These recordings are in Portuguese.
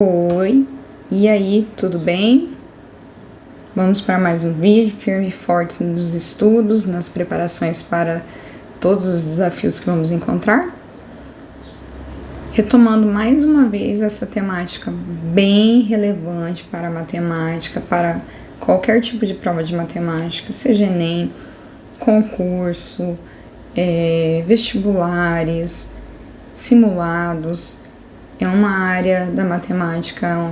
Oi, e aí, tudo bem? Vamos para mais um vídeo, firme e forte nos estudos, nas preparações para todos os desafios que vamos encontrar. Retomando mais uma vez essa temática bem relevante para a matemática, para qualquer tipo de prova de matemática, seja Enem, concurso, vestibulares, simulados. É uma área da matemática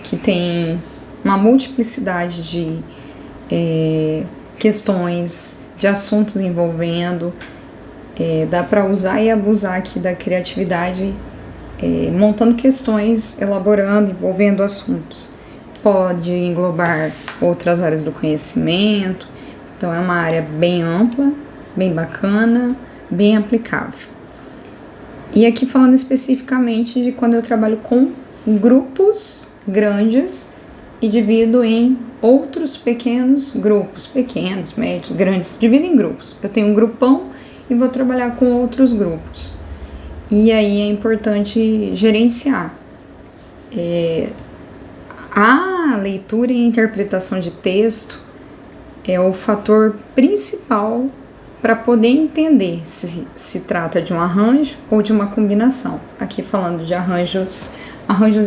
que tem uma multiplicidade de questões, de assuntos envolvendo. Dá para usar e abusar aqui da criatividade, montando questões, elaborando, envolvendo assuntos. Pode englobar outras áreas do conhecimento, então é uma área bem ampla, bem bacana, bem aplicável. E aqui falando especificamente de quando eu trabalho com grupos grandes e divido em outros pequenos grupos, pequenos, médios, grandes, divido em grupos. Eu tenho um grupão e vou trabalhar com outros grupos. E aí é importante gerenciar. A leitura e interpretação de texto é o fator principal para poder entender se se trata de um arranjo ou de uma combinação. Aqui falando de arranjos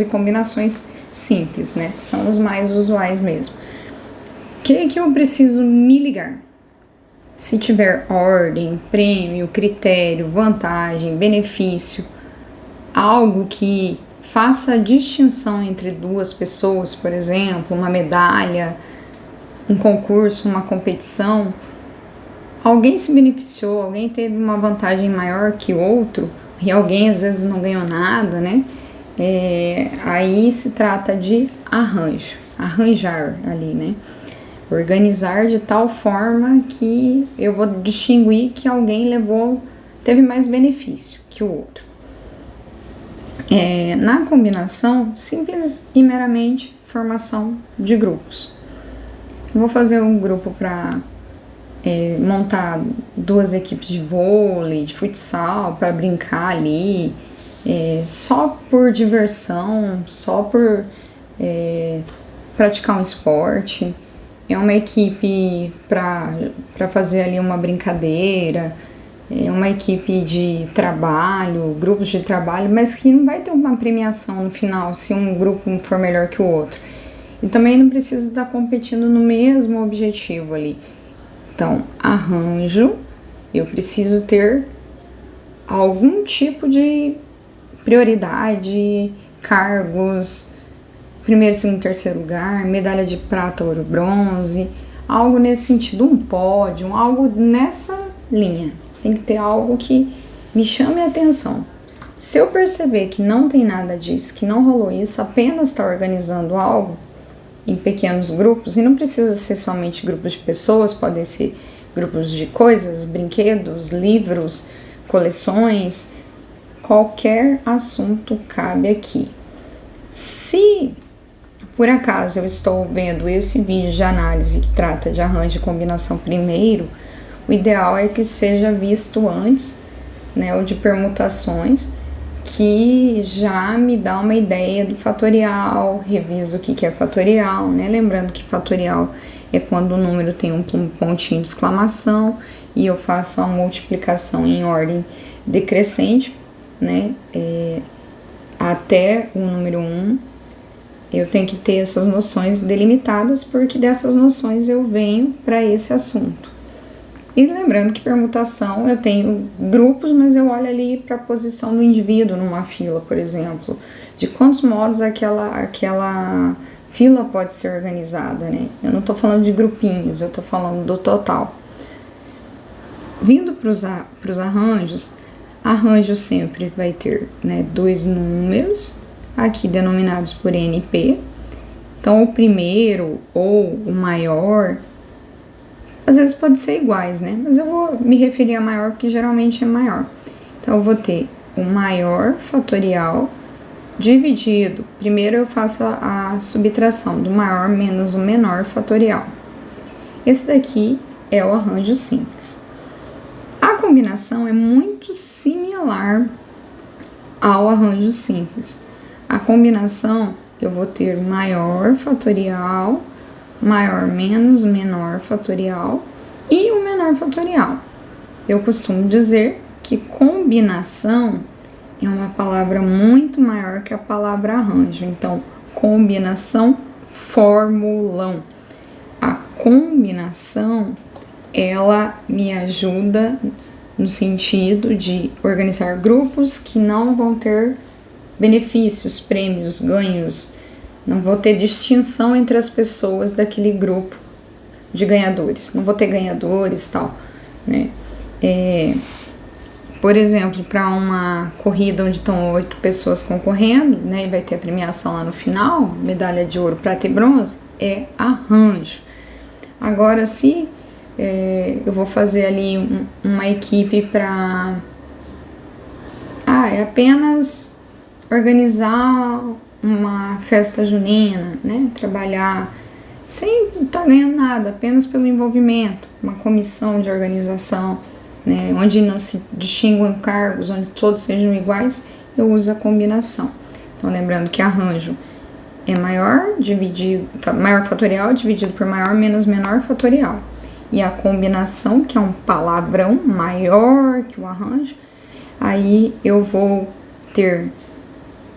e combinações simples, né? Que são os mais usuais mesmo. O que eu preciso me ligar? Se tiver ordem, prêmio, critério, vantagem, benefício, algo que faça a distinção entre duas pessoas, por exemplo, uma medalha, um concurso, uma competição, alguém se beneficiou, alguém teve uma vantagem maior que o outro, e alguém às vezes não ganhou nada, né? Aí se trata de arranjo, arranjar ali, né? Organizar de tal forma que eu vou distinguir que alguém teve mais benefício que o outro. Na combinação, simples e meramente formação de grupos. Eu vou fazer um grupo para montar duas equipes de vôlei, de futsal, para brincar ali, só por diversão, só por praticar um esporte. É uma equipe para fazer ali uma brincadeira, é uma equipe de trabalho, grupos de trabalho, mas que não vai ter uma premiação no final se um grupo for melhor que o outro. E também não precisa estar competindo no mesmo objetivo ali. Então, arranjo, eu preciso ter algum tipo de prioridade, cargos, primeiro, segundo, terceiro lugar, medalha de prata, ouro, bronze, algo nesse sentido, um pódio, algo nessa linha. Tem que ter algo que me chame a atenção. Se eu perceber que não tem nada disso, que não rolou isso, apenas está organizando algo em pequenos grupos, e não precisa ser somente grupos de pessoas, podem ser grupos de coisas, brinquedos, livros, coleções, qualquer assunto cabe aqui. Se por acaso eu estou vendo esse vídeo de análise que trata de arranjo e combinação primeiro, o ideal é que seja visto antes, né, o de permutações, que já me dá uma ideia do fatorial, reviso o que é fatorial, né? Lembrando que fatorial é quando o número tem um pontinho de exclamação e eu faço a multiplicação em ordem decrescente, né? Até o número 1, eu tenho que ter essas noções delimitadas, porque dessas noções eu venho para esse assunto. E lembrando que permutação, eu tenho grupos, mas eu olho ali para a posição do indivíduo numa fila, por exemplo, de quantos modos aquela fila pode ser organizada, né? Eu não estou falando de grupinhos, eu estou falando do total. Vindo para os arranjos, arranjo sempre vai ter, né, dois números, aqui denominados por NP. Então, o primeiro ou o maior, às vezes pode ser iguais, né? Mas eu vou me referir a maior porque geralmente é maior. Então, eu vou ter o maior fatorial dividido. Primeiro eu faço a subtração do maior menos o menor fatorial. Esse daqui é o arranjo simples. A combinação é muito similar ao arranjo simples. A combinação, eu vou ter maior fatorial, maior menos menor fatorial e o menor fatorial. Eu costumo dizer que combinação é uma palavra muito maior que a palavra arranjo. Então, combinação, formulão. A combinação, ela me ajuda no sentido de organizar grupos que não vão ter benefícios, prêmios, ganhos. Não vou ter distinção entre as pessoas daquele grupo de ganhadores. Não vou ter ganhadores e tal, né? Por exemplo, para uma corrida onde estão 8 pessoas concorrendo, né, e vai ter a premiação lá no final, medalha de ouro, prata e bronze, é arranjo. Agora, se eu vou fazer ali uma equipe para... é apenas organizar uma festa junina, né, trabalhar sem estar ganhando nada, apenas pelo envolvimento, uma comissão de organização, né, onde não se distinguam cargos, onde todos sejam iguais, eu uso a combinação. Então, lembrando que arranjo é maior fatorial dividido por maior menos menor fatorial. E a combinação, que é um palavrão maior que o arranjo, aí eu vou ter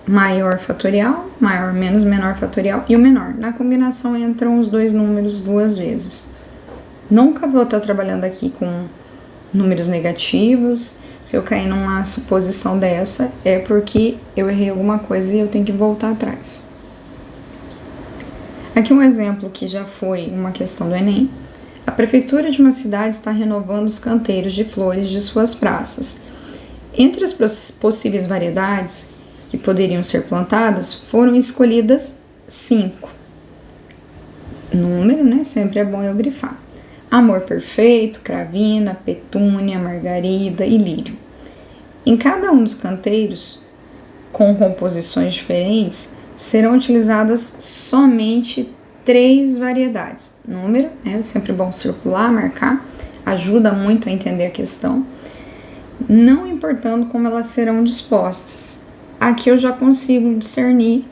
maior fatorial, maior menos menor fatorial e o menor. Na combinação entram os dois números 2 vezes. Nunca vou estar trabalhando aqui com números negativos. Se eu cair numa suposição dessa, é porque eu errei alguma coisa e eu tenho que voltar atrás. Aqui um exemplo que já foi uma questão do Enem. A prefeitura de uma cidade está renovando os canteiros de flores de suas praças. Entre as possíveis variedades que poderiam ser plantadas, foram escolhidas 5. Número, né? Sempre é bom eu grifar. Amor perfeito, cravina, petúnia, margarida e lírio. Em cada um dos canteiros, com composições diferentes, serão utilizadas somente 3 variedades. Número, é sempre bom circular, marcar, ajuda muito a entender a questão. Não importando como elas serão dispostas. Aqui eu já consigo discernir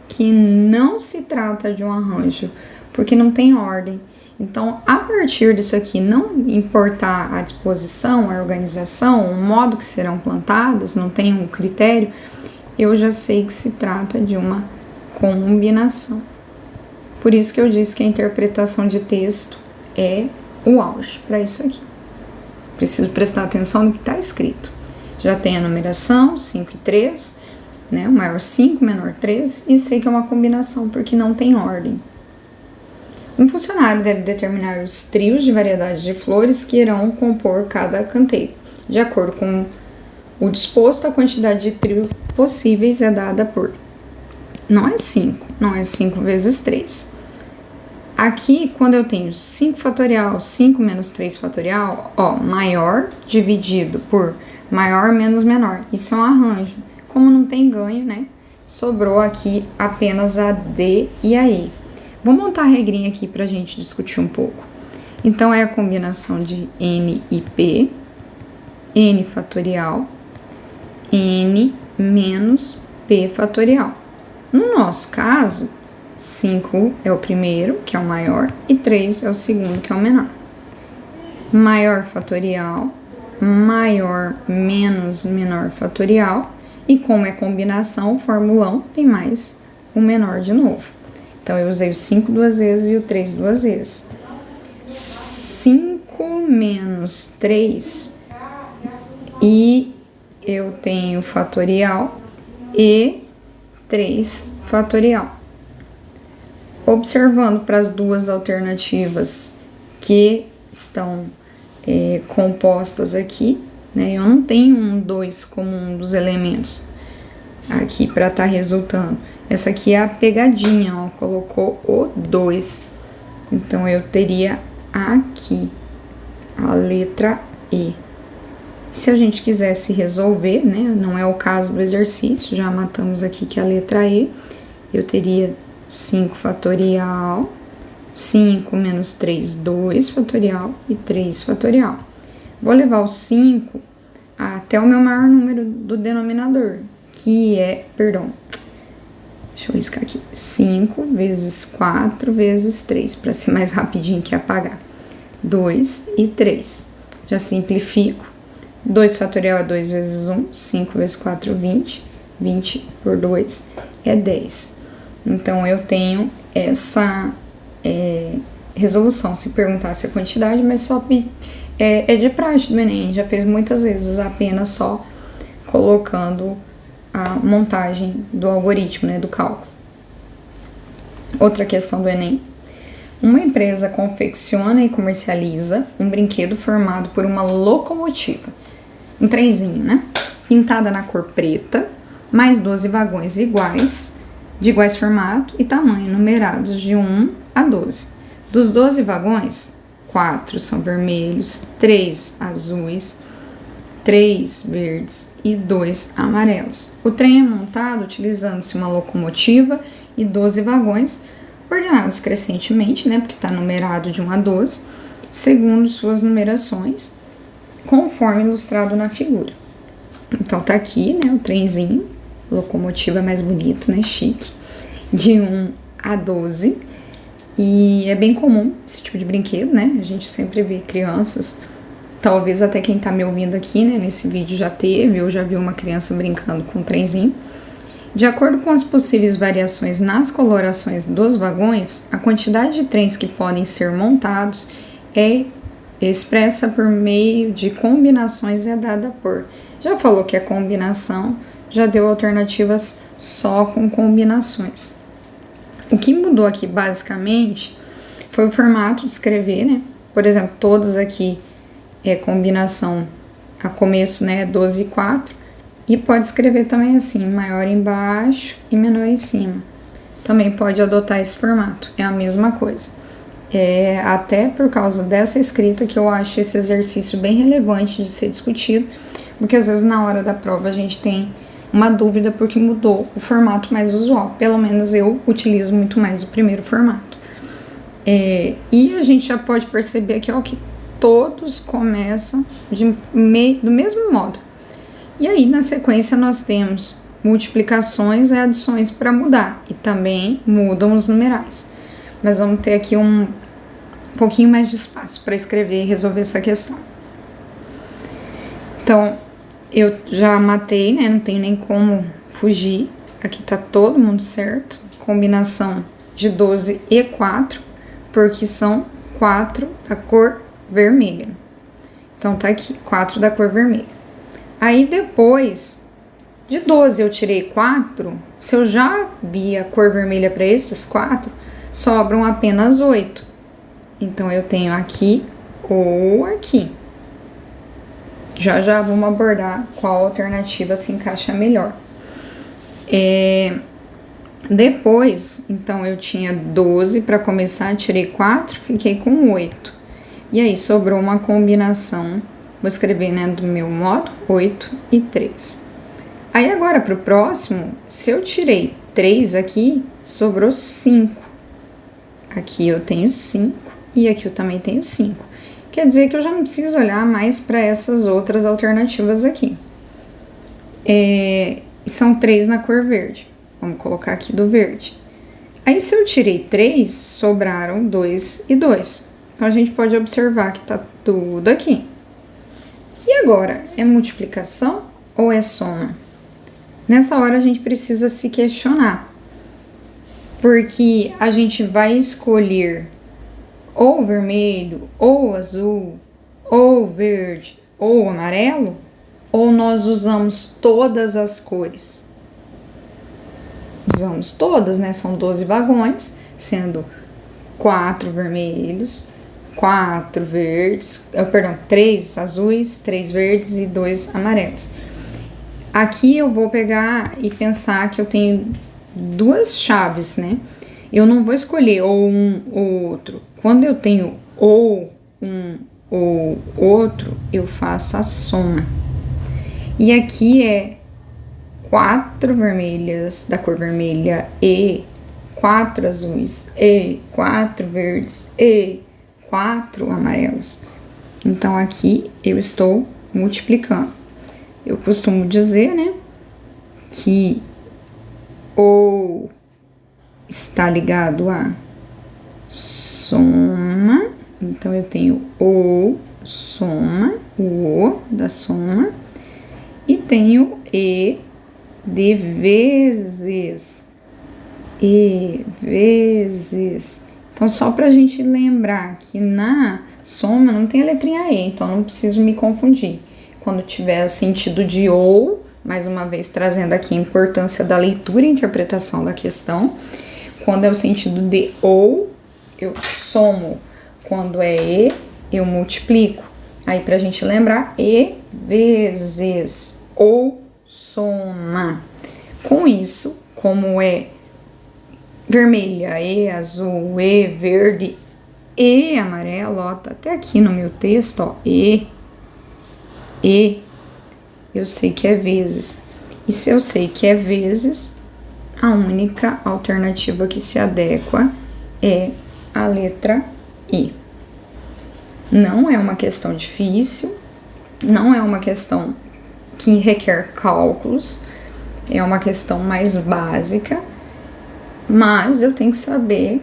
que não se trata de um arranjo, porque não tem ordem. Então, a partir disso aqui, não importar a disposição, a organização, o modo que serão plantadas, não tem um critério, eu já sei que se trata de uma combinação. Por isso que eu disse que a interpretação de texto é o auge para isso aqui. Preciso prestar atenção no que está escrito. Já tem a numeração, 5 e 3, né? O maior 5, menor 3, e sei que é uma combinação porque não tem ordem. Um funcionário deve determinar os trios de variedades de flores que irão compor cada canteiro. De acordo com o disposto, a quantidade de trios possíveis é dada por... Não é 5, não é 5 vezes 3. Aqui, quando eu tenho 5 fatorial, 5 menos 3 fatorial, maior dividido por maior menos menor. Isso é um arranjo. Como não tem ganho, né? Sobrou aqui apenas a D e a E. Vou montar a regrinha aqui pra gente discutir um pouco. Então, é a combinação de N e P, N fatorial, N menos P fatorial. No nosso caso, 5 é o primeiro, que é o maior, e 3 é o segundo, que é o menor. Maior fatorial, maior menos menor fatorial, e como é combinação, formulão, tem mais o menor de novo. Então, eu usei o 5 2 vezes e o 3 2 vezes. 5 menos 3, e eu tenho fatorial e 3 fatorial. Observando para as duas alternativas que estão compostas aqui, né? Eu não tenho um 2 como um dos elementos aqui para estar resultando. Essa aqui é a pegadinha, ó, colocou o 2. Então, eu teria aqui a letra E. Se a gente quisesse resolver, né, não é o caso do exercício, já matamos aqui que é a letra E, eu teria 5 fatorial, 5 menos 3, 2 fatorial e 3 fatorial. Vou levar o 5 até o meu maior número do denominador, que é, Deixa eu riscar aqui. 5 vezes 4 vezes 3, para ser mais rapidinho que apagar. 2 e 3. Já simplifico. 2 fatorial é 2 vezes 1. 5 vezes 4, 20. 20 por 2 é 10. Então, eu tenho essa resolução. Se perguntasse a quantidade, mas só é de praxe do Enem. Já fez muitas vezes, apenas só colocando a montagem do algoritmo, né, do cálculo. Outra questão do Enem. Uma empresa confecciona e comercializa um brinquedo formado por uma locomotiva, um trenzinho, né, pintada na cor preta, mais 12 vagões iguais, de iguais formato e tamanho, numerados de 1 a 12. Dos 12 vagões, 4 são vermelhos, 3 azuis, 3 verdes e 2 amarelos. O trem é montado utilizando-se uma locomotiva e 12 vagões, ordenados crescentemente, né, porque está numerado de 1 a 12, segundo suas numerações, conforme ilustrado na figura. Então tá aqui, né, o trenzinho, locomotiva mais bonito, né, chique, de 1 a 12, e é bem comum esse tipo de brinquedo, né, a gente sempre vê crianças. Talvez até quem tá me ouvindo aqui, né, nesse vídeo já teve ou já viu uma criança brincando com um trenzinho. De acordo com as possíveis variações nas colorações dos vagões, a quantidade de trens que podem ser montados é expressa por meio de combinações e é dada por. Já falou que é combinação, já deu alternativas só com combinações. O que mudou aqui basicamente foi o formato de escrever, né? Por exemplo, todos aqui combinação a começo, né, 12 e 4, e pode escrever também assim, maior embaixo e menor em cima. Também pode adotar esse formato, é a mesma coisa. Até por causa dessa escrita que eu acho esse exercício bem relevante de ser discutido, porque às vezes na hora da prova a gente tem uma dúvida porque mudou o formato mais usual. Pelo menos eu utilizo muito mais o primeiro formato. E a gente já pode perceber aqui, ó, que todos começam do mesmo modo. E aí, na sequência, nós temos multiplicações e adições para mudar. E também mudam os numerais. Mas vamos ter aqui um pouquinho mais de espaço para escrever e resolver essa questão. Então, eu já matei, né? Não tem nem como fugir. Aqui tá todo mundo certo. Combinação de 12 e 4, porque são 4 da cor vermelha. Então tá aqui, 4 da cor vermelha. Aí depois de 12 eu tirei 4, se eu já vi a cor vermelha para esses 4, sobram apenas 8. Então eu tenho aqui ou aqui. Já vamos abordar qual alternativa se encaixa melhor. Depois, então eu tinha 12 para começar, tirei 4, fiquei com 8. E aí, sobrou uma combinação, vou escrever, né, do meu modo, 8 e 3. Aí, agora, para o próximo, se eu tirei 3 aqui, sobrou 5. Aqui eu tenho 5 e aqui eu também tenho 5. Quer dizer que eu já não preciso olhar mais para essas outras alternativas aqui. São 3 na cor verde. Vamos colocar aqui do verde. Aí, se eu tirei 3, sobraram 2 e 2. Então, a gente pode observar que tá tudo aqui. E agora, é multiplicação ou é soma? Nessa hora, a gente precisa se questionar. Porque a gente vai escolher ou vermelho, ou azul, ou verde, ou amarelo? Ou nós usamos todas as cores? Usamos todas, né? São 12 vagões, sendo 4 vermelhos, 4 verdes, 3 azuis, 3 verdes e 2 amarelos. Aqui eu vou pegar e pensar que eu tenho duas chaves, né? Eu não vou escolher ou um ou outro. Quando eu tenho ou um ou outro, eu faço a soma. E aqui é 4 vermelhas da cor vermelha e 4 azuis e 4 verdes e 4 amarelos. Então, aqui eu estou multiplicando. Eu costumo dizer, né, que ou está ligado a soma. Então, eu tenho o soma, o O da soma. E tenho E de vezes. E vezes. Então, só para a gente lembrar que na soma não tem a letrinha E, então não preciso me confundir. Quando tiver o sentido de ou, mais uma vez trazendo aqui a importância da leitura e interpretação da questão. Quando é o sentido de ou, eu somo. Quando é E, eu multiplico. Aí, pra gente lembrar, E vezes ou soma. Com isso, como é vermelha, E azul, E verde, E amarelo, ó, tá até aqui no meu texto, ó, E, eu sei que é vezes. E se eu sei que é vezes, a única alternativa que se adequa é a letra I. Não é uma questão difícil, não é uma questão que requer cálculos, é uma questão mais básica, mas eu tenho que saber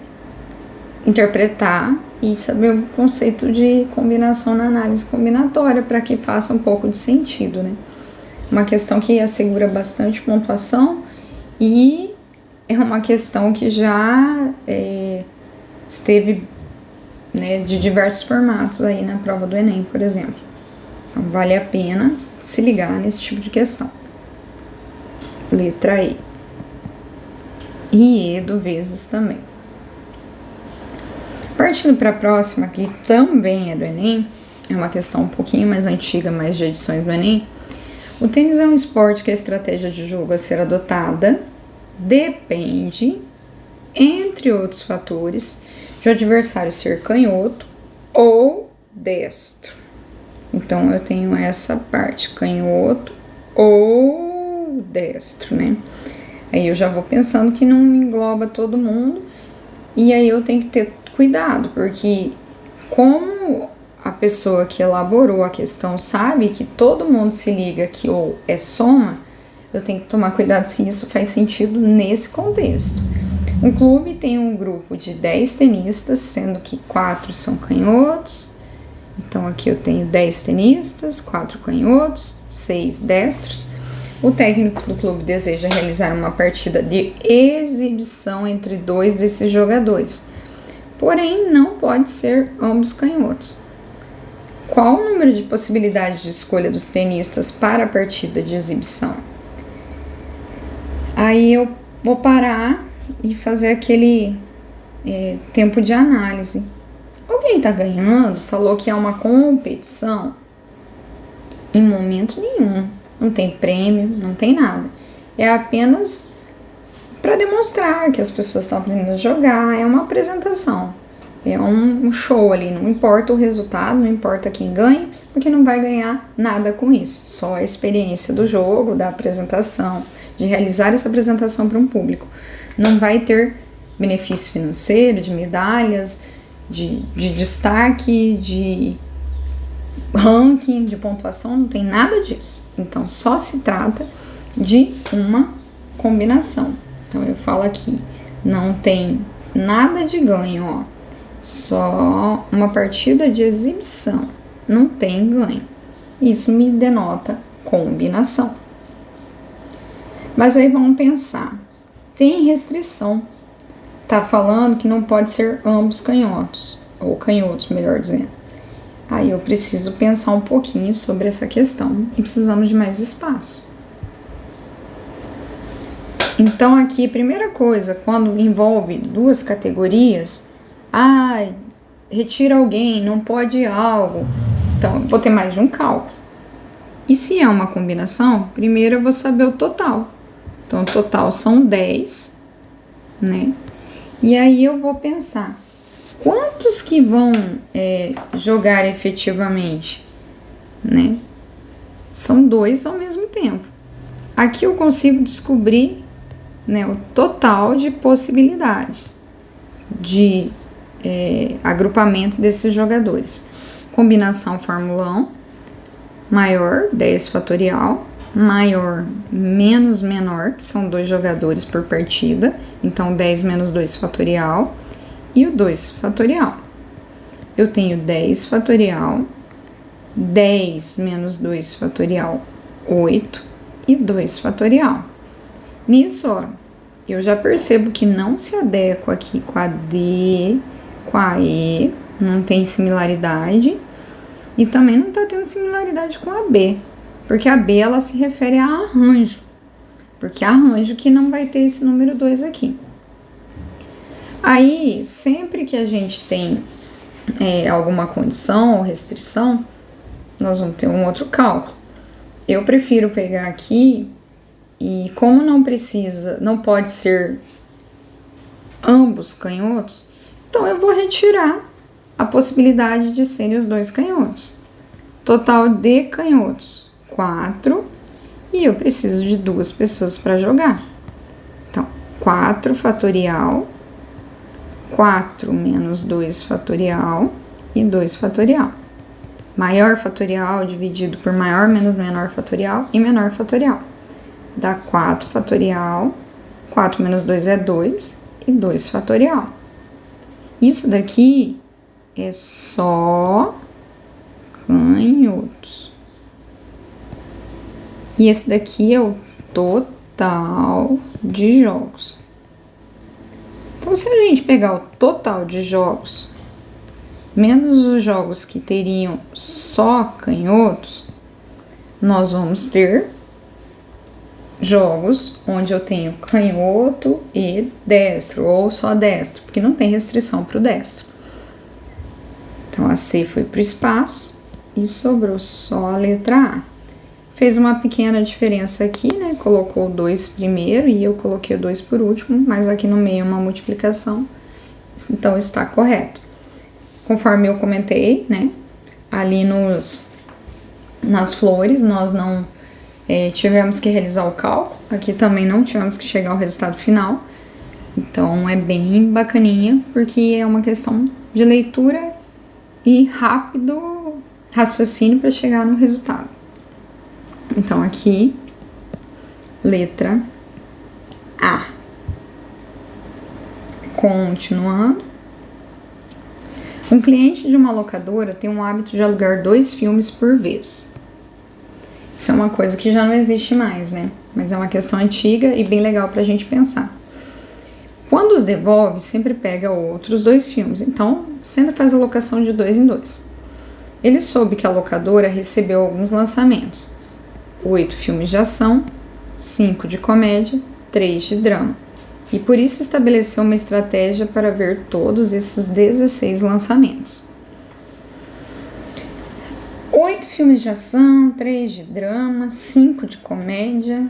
interpretar e saber o conceito de combinação na análise combinatória para que faça um pouco de sentido, né? Uma questão que assegura bastante pontuação e é uma questão que já esteve, né, de diversos formatos aí na prova do Enem, por exemplo. Então, vale a pena se ligar nesse tipo de questão. Letra E. E E do vezes também. Partindo para a próxima, que também é do Enem, é uma questão um pouquinho mais antiga, mais de edições do Enem. O tênis é um esporte que a estratégia de jogo a ser adotada depende, entre outros fatores, de o adversário ser canhoto ou destro. Então, eu tenho essa parte, canhoto ou destro, né? Aí eu já vou pensando que não engloba todo mundo, e aí eu tenho que ter cuidado, porque como a pessoa que elaborou a questão sabe que todo mundo se liga que ou é soma, eu tenho que tomar cuidado se isso faz sentido nesse contexto. Um clube tem um grupo de 10 tenistas, sendo que 4 são canhotos. Então, aqui eu tenho 10 tenistas, 4 canhotos, 6 destros. O técnico do clube deseja realizar uma partida de exibição entre 2 desses jogadores. Porém, não pode ser ambos canhotos. Qual o número de possibilidades de escolha dos tenistas para a partida de exibição? Aí eu vou parar e fazer aquele tempo de análise. Alguém está ganhando? Falou que é uma competição? Em momento nenhum. Não tem prêmio, não tem nada. É apenas para demonstrar que as pessoas estão aprendendo a jogar. É uma apresentação. É um show ali. Não importa o resultado, não importa quem ganha, porque não vai ganhar nada com isso. Só a experiência do jogo, da apresentação, de realizar essa apresentação para um público. Não vai ter benefício financeiro, de medalhas, de destaque, de ranking, de pontuação, não tem nada disso. Então, só se trata de uma combinação. Então, eu falo aqui, não tem nada de ganho, ó. Só uma partida de exibição, não tem ganho. Isso me denota combinação. Mas aí vamos pensar, tem restrição. Tá falando que não pode ser ambos canhotos, ou canhotos, melhor dizendo. Aí eu preciso pensar um pouquinho sobre essa questão e precisamos de mais espaço. Então aqui, primeira coisa, quando envolve 2 categorias, retira alguém, não pode algo, então vou ter mais de um cálculo. E se é uma combinação, primeiro eu vou saber o total. Então o total são 10, né? E aí eu vou pensar, quantos que vão jogar efetivamente, né? São 2 ao mesmo tempo. Aqui eu consigo descobrir, né, o total de possibilidades de agrupamento desses jogadores. Combinação formulão, maior 10 fatorial, maior menos menor, que são 2 jogadores por partida, então 10 menos 2 fatorial, e o 2 fatorial. Eu tenho 10 fatorial, 10 menos 2 fatorial, 8, e 2 fatorial. Nisso, ó, eu já percebo que não se adequa aqui com a D, com a E, não tem similaridade, e também não tá tendo similaridade com a B, porque a B ela se refere a arranjo, porque arranjo que não vai ter esse número 2 aqui. Aí, sempre que a gente tem alguma condição ou restrição, nós vamos ter um outro cálculo. Eu prefiro pegar aqui e como não pode ser ambos canhotos, então eu vou retirar a possibilidade de serem os 2 canhotos. Total de canhotos, 4, e eu preciso de 2 pessoas para jogar. Então, 4 fatorial, 4 menos 2 fatorial e 2 fatorial. Maior fatorial dividido por maior menos menor fatorial e menor fatorial. Dá 4 fatorial, 4 menos 2 é 2 e 2 fatorial. Isso daqui é só canhotos. E esse daqui é o total de jogos. Então, se a gente pegar o total de jogos, menos os jogos que teriam só canhotos, nós vamos ter jogos onde eu tenho canhoto e destro, ou só destro, porque não tem restrição para o destro. Então, a C foi para o espaço e sobrou só a letra A. Fez uma pequena diferença aqui, né? Colocou o 2 primeiro e eu coloquei o 2 por último, mas aqui no meio é uma multiplicação, então está correto. Conforme eu comentei, né? Ali nas flores nós não tivemos que realizar o cálculo, aqui também não tivemos que chegar ao resultado final, então é bem bacaninha, porque é uma questão de leitura e rápido raciocínio para chegar no resultado. Então, aqui, letra A. Continuando. Um cliente de uma locadora tem o hábito de alugar 2 filmes por vez. Isso é uma coisa que já não existe mais, né? Mas é uma questão antiga e bem legal pra gente pensar. Quando os devolve, sempre pega outros 2 filmes. Então, sempre faz a locação de 2 em 2. Ele soube que a locadora recebeu alguns lançamentos. 8 filmes de ação, 5 de comédia, 3 de drama. E por isso estabeleceu uma estratégia para ver todos esses 16 lançamentos. 8 filmes de ação, 3 de drama, 5 de comédia.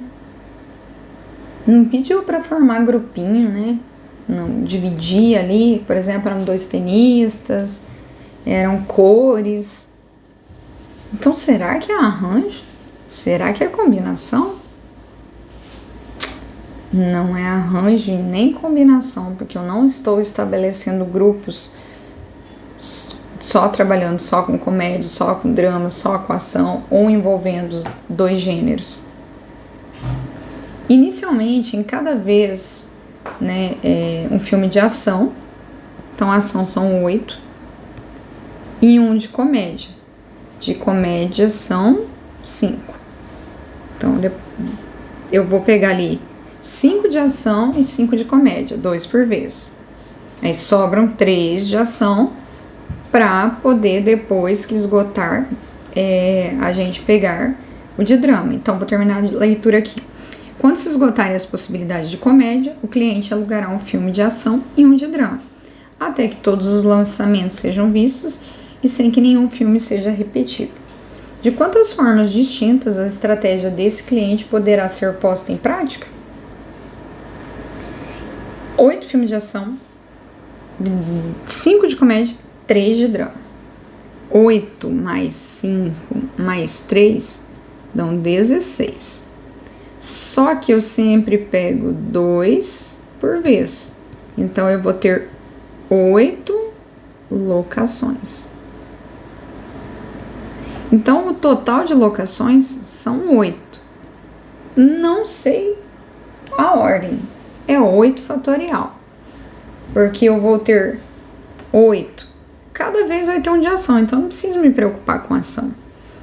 Não pediu para formar grupinho, né? Não dividir ali, por exemplo, eram 2 tenistas, eram cores. Então, será que é arranjo? Será que é combinação? Não é arranjo e nem combinação, porque eu não estou estabelecendo grupos só trabalhando só com comédia, só com drama, só com ação ou envolvendo os 2 gêneros. Inicialmente, em cada vez, né, um filme de ação, então a ação são 8, e um de comédia. De comédia são 5. Então, eu vou pegar ali 5 de ação e 5 de comédia, 2 por vez. Aí sobram 3 de ação para poder, depois que esgotar, a gente pegar o de drama. Então, vou terminar a leitura aqui. Quando se esgotarem as possibilidades de comédia, o cliente alugará um filme de ação e um de drama, até que todos os lançamentos sejam vistos e sem que nenhum filme seja repetido. De quantas formas distintas a estratégia desse cliente poderá ser posta em prática? 8 filmes de ação, 5 de comédia, 3 de drama. 8 mais 5 mais 3 dão 16. Só que eu sempre pego 2 por vez. Então, eu vou ter 8 locações. Então, o total de locações são 8. não sei a ordem. É 8 fatorial. Porque eu vou ter 8. Cada vez vai ter um de ação, então não preciso me preocupar com ação.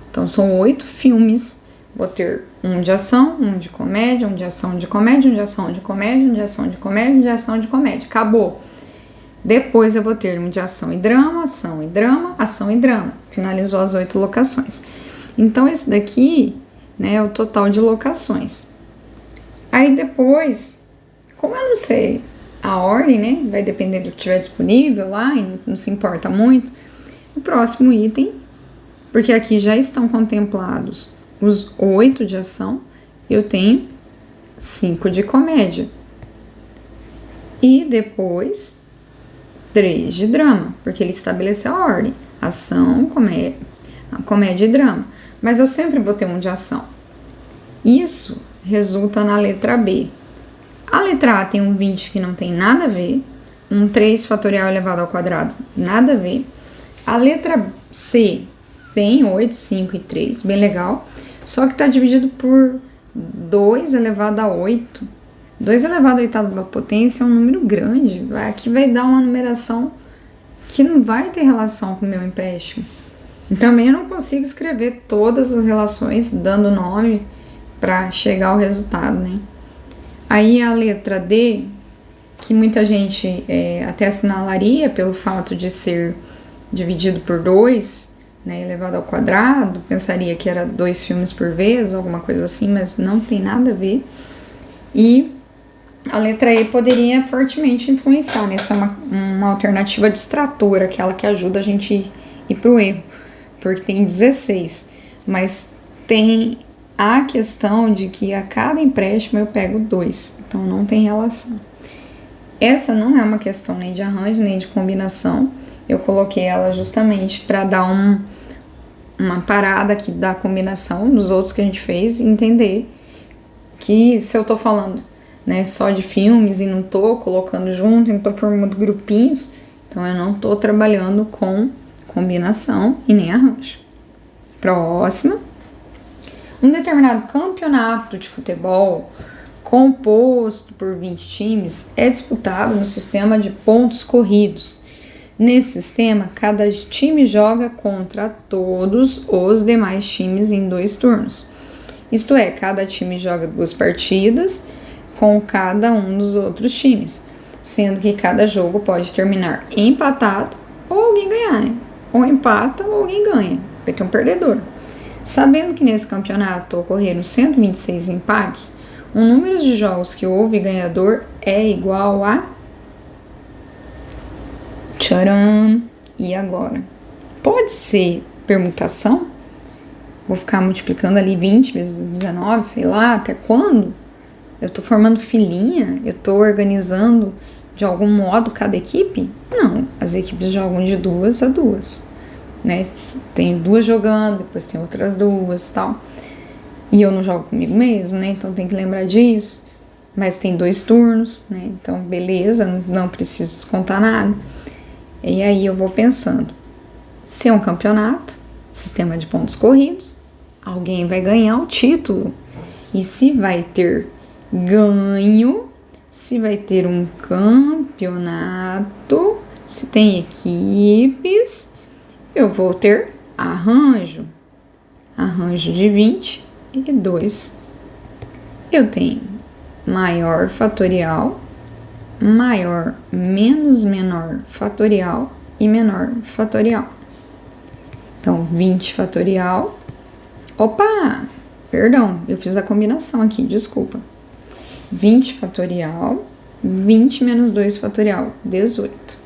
Então são 8 filmes. Vou ter um de ação, um de comédia, um de ação de comédia, um de ação de comédia, um de ação de comédia, um de ação de comédia. Acabou. Depois eu vou ter um de ação e drama, ação e drama, ação e drama. Finalizou as 8 locações. Então esse daqui, né, é o total de locações. Aí depois, como eu não sei a ordem, né, vai depender do que tiver disponível lá e não se importa muito, o próximo item, porque aqui já estão contemplados os 8 de ação, eu tenho 5 de comédia. E depois 3 de drama, porque ele estabeleceu a ordem: ação, comédia e drama. Mas eu sempre vou ter um de ação. Isso resulta na letra B. A letra A tem um 20 que não tem nada a ver, um 3 fatorial elevado ao quadrado, nada a ver. A letra C tem 8, 5 e 3, bem legal, só que está dividido por 2 elevado a 8. 2 elevado a oitava potência é um número grande, aqui vai dar uma numeração que não vai ter relação com o meu empréstimo. Também eu não consigo escrever todas as relações dando nome para chegar ao resultado, né? Aí a letra D, que muita gente até assinalaria pelo fato de ser dividido por 2, né, elevado ao quadrado, pensaria que era 2 filmes por vez, alguma coisa assim, mas não tem nada a ver. E a letra E poderia fortemente influenciar, né? Essa é uma alternativa distratora, aquela que ajuda a gente ir para o erro, porque tem 16, mas tem a questão de que a cada empréstimo eu pego 2, então não tem relação. Essa não é uma questão nem de arranjo, nem de combinação, eu coloquei ela justamente para dar uma parada aqui da combinação dos outros que a gente fez e entender que se eu tô falando, né, só de filmes e não tô colocando junto, não tô formando grupinhos, então eu não tô trabalhando com combinação e nem arranjo. Próxima. Um determinado campeonato de futebol composto por 20 times é disputado no sistema de pontos corridos. Nesse sistema, cada time joga contra todos os demais times em 2 turnos. Isto é, cada time joga 2 partidas com cada um dos outros times, sendo que cada jogo pode terminar empatado ou alguém ganhar, né? Ou empata ou alguém ganha, vai ter um perdedor. Sabendo que nesse campeonato ocorreram 126 empates, o número de jogos que houve ganhador é igual a... Tcharam! E agora? Pode ser permutação? Vou ficar multiplicando ali 20 vezes 19, sei lá, até quando? Eu tô formando filinha? Eu tô organizando de algum modo cada equipe? Não, as equipes jogam de 2 a 2, né? Tem 2 jogando, depois tem outras 2 e tal. E eu não jogo comigo mesmo, né? Então tem que lembrar disso. Mas tem 2 turnos, né? Então beleza, não preciso descontar nada. E aí eu vou pensando, se é um campeonato, sistema de pontos corridos, alguém vai ganhar o título. E se vai ter ganho, se vai ter um campeonato, se tem equipes, eu vou ter arranjo. Arranjo de 22. Eu tenho maior fatorial, maior menos menor fatorial e menor fatorial. Então, 20 fatorial. Opa! Perdão, eu fiz a combinação aqui, desculpa. 20 fatorial, 20 menos 2 fatorial, 18.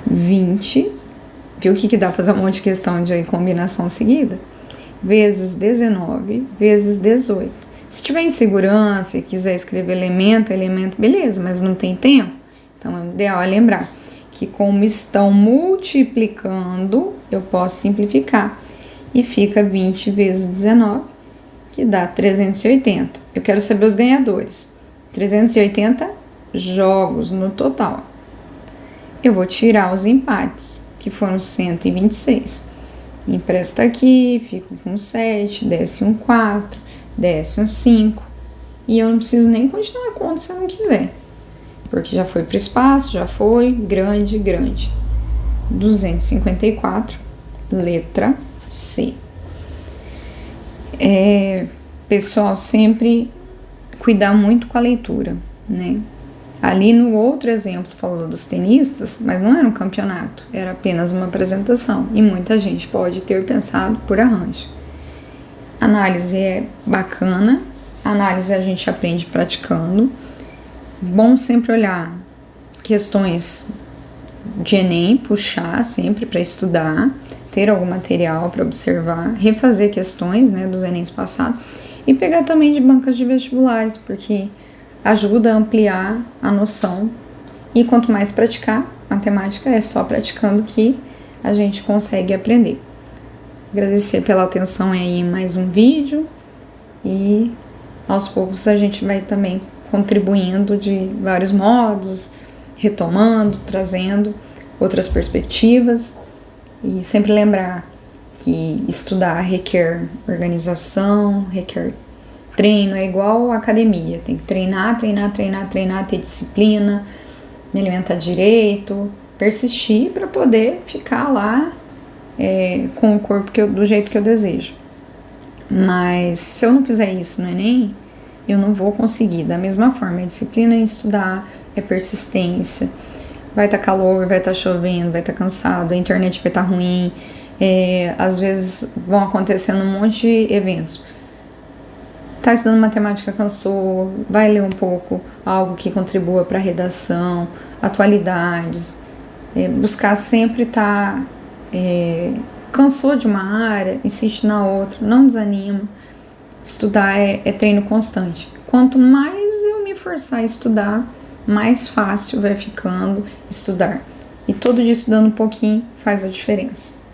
20, viu o que dá fazer um monte de questão de combinação seguida? Vezes 19, vezes 18. Se tiver insegurança e quiser escrever elemento, beleza, mas não tem tempo. Então, o ideal é lembrar que como estão multiplicando, eu posso simplificar. E fica 20 vezes 19, que dá 380. Eu quero saber os ganhadores. 380 jogos no total. Eu vou tirar os empates, que foram 126. Empresta aqui, fico com 7, desce um 4, desce uns 5, e eu não preciso nem continuar a conta se eu não quiser, porque já foi para o espaço, já foi grande. 254, letra C. Pessoal, sempre cuidar muito com a leitura, né? Ali no outro exemplo falou dos tenistas, mas não era um campeonato, era apenas uma apresentação, e muita gente pode ter pensado por arranjo. Análise é bacana, análise a gente aprende praticando. Bom sempre olhar questões de Enem, puxar sempre para estudar, ter algum material para observar, refazer questões, né, dos Enems passados, e pegar também de bancas de vestibulares, porque ajuda a ampliar a noção. E quanto mais praticar, matemática é só praticando que a gente consegue aprender. Agradecer pela atenção aí em mais um vídeo, e aos poucos a gente vai também contribuindo de vários modos, retomando, trazendo outras perspectivas, e sempre lembrar que estudar requer organização, requer treino, é igual a academia, tem que treinar, ter disciplina, me alimentar direito, persistir para poder ficar lá com o corpo do jeito que eu desejo. Mas se eu não fizer isso no Enem, eu não vou conseguir. Da mesma forma, é disciplina em estudar, é persistência. Vai estar calor, vai estar chovendo, vai estar cansado, a internet vai estar ruim, às vezes vão acontecendo um monte de eventos. Tá estudando matemática, cansou, vai ler um pouco algo que contribua para a redação, atualidades, buscar sempre estar cansou de uma área, insiste na outra, não desanima. Estudar é treino constante. Quanto mais eu me forçar a estudar, mais fácil vai ficando estudar. E todo dia estudando um pouquinho faz a diferença.